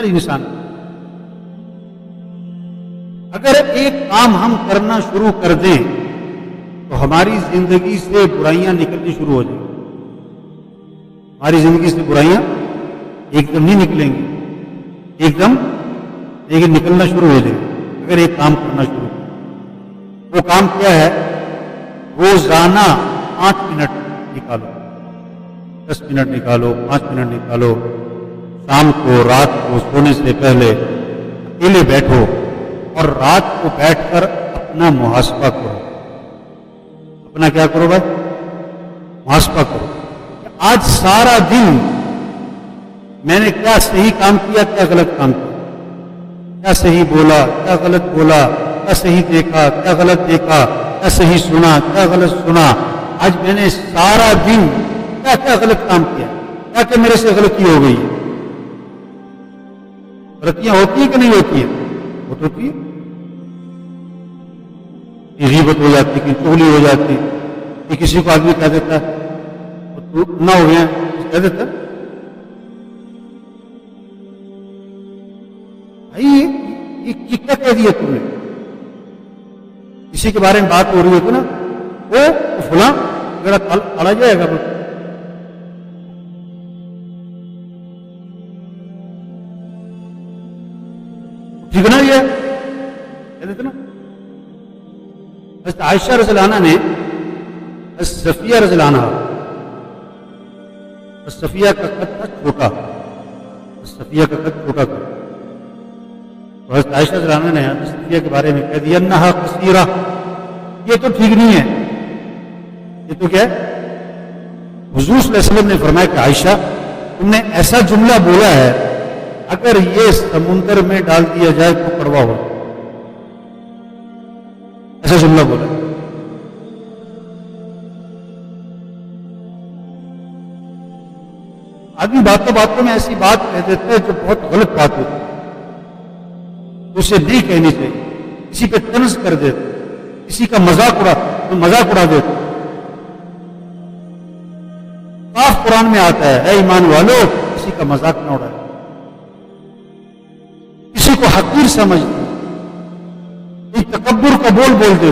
ہر انسان. اگر ایک کام ہم کرنا شروع کر دیں تو ہماری زندگی سے برائیاں نکلنی شروع ہو جائیں گی. ہماری زندگی سے برائیاں ایک دم نہیں نکلیں گی، ایک دم لیکن نکلنا شروع ہو جائے گی اگر ایک کام کرنا شروع کریں. وہ کام کیا ہے؟ روزانہ 5 منٹ نکالو، 10 منٹ نکالو، 5 منٹ نکالو. شام کو، رات کو سونے سے پہلے اکیلے بیٹھو اور رات کو بیٹھ کر اپنا محاسبہ کرو. اپنا کیا کرو بھائی؟ محاسبہ کرو. آج سارا دن میں نے کیا صحیح کام کیا، کیا غلط کام کیا، کیا صحیح بولا، کیا غلط بولا، کیا صحیح دیکھا، کیا غلط دیکھا، کیا صحیح سنا، کیا غلط سنا. آج میں نے سارا دن کیا کیا غلط کام کیا، کیا کیا میرے سے غلطی ہو گئی. غلطیاں ہوتی ہیں کہ نہیں ہوتی ہیں؟ بہت ہوتی ہے. غیبت ہو جاتی، کہ چغلی ہو جاتی، کہ کسی کو آدمی کہہ دیتا ہے تو نہ ہو گیا کہہ دیتا بھائی یہ کیا کہہ دیا تم نے. کسی کے بارے میں بات ہو رہی ہوتی نا، وہ فلاں میرا کالا جائے گا. ٹھیک نا یہ کہہ دیتے نا. حضرت عائشہ رضی اللہ عنہ نے حضرت صفیہ رضی اللہ عنہ، صفیہ کا قد تھا چھوٹا، صفیہ کا قد چھوٹا تھا، تو حضرت عائشہ رضی اللہ عنہ نے حضرت صفیہ کے بارے میں کہہ دیا انہا قصیرہ، یہ تو ٹھیک نہیں ہے. یہ تو کیا ہے؟ حضور صلی اللہ علیہ وسلم نے فرمایا کہ عائشہ تم نے ایسا جملہ بولا ہے اگر یہ سمندر میں ڈال دیا جائے تو کڑوا ہو. ایسا جملہ بولا. آدمی باتوں باتوں میں ایسی بات کہہ دیتا ہے جو بہت غلط بات ہوتی ہے، اسے نہیں کہنی چاہیے. کسی پہ طنز کر دیتے، کسی کا مذاق اڑا دیتے. صاف قرآن میں آتا ہے اے ایمان والو کسی کا مذاق نہ اڑائے، کسی کو حقیر سمجھتے، تکبر کا بول دیتے.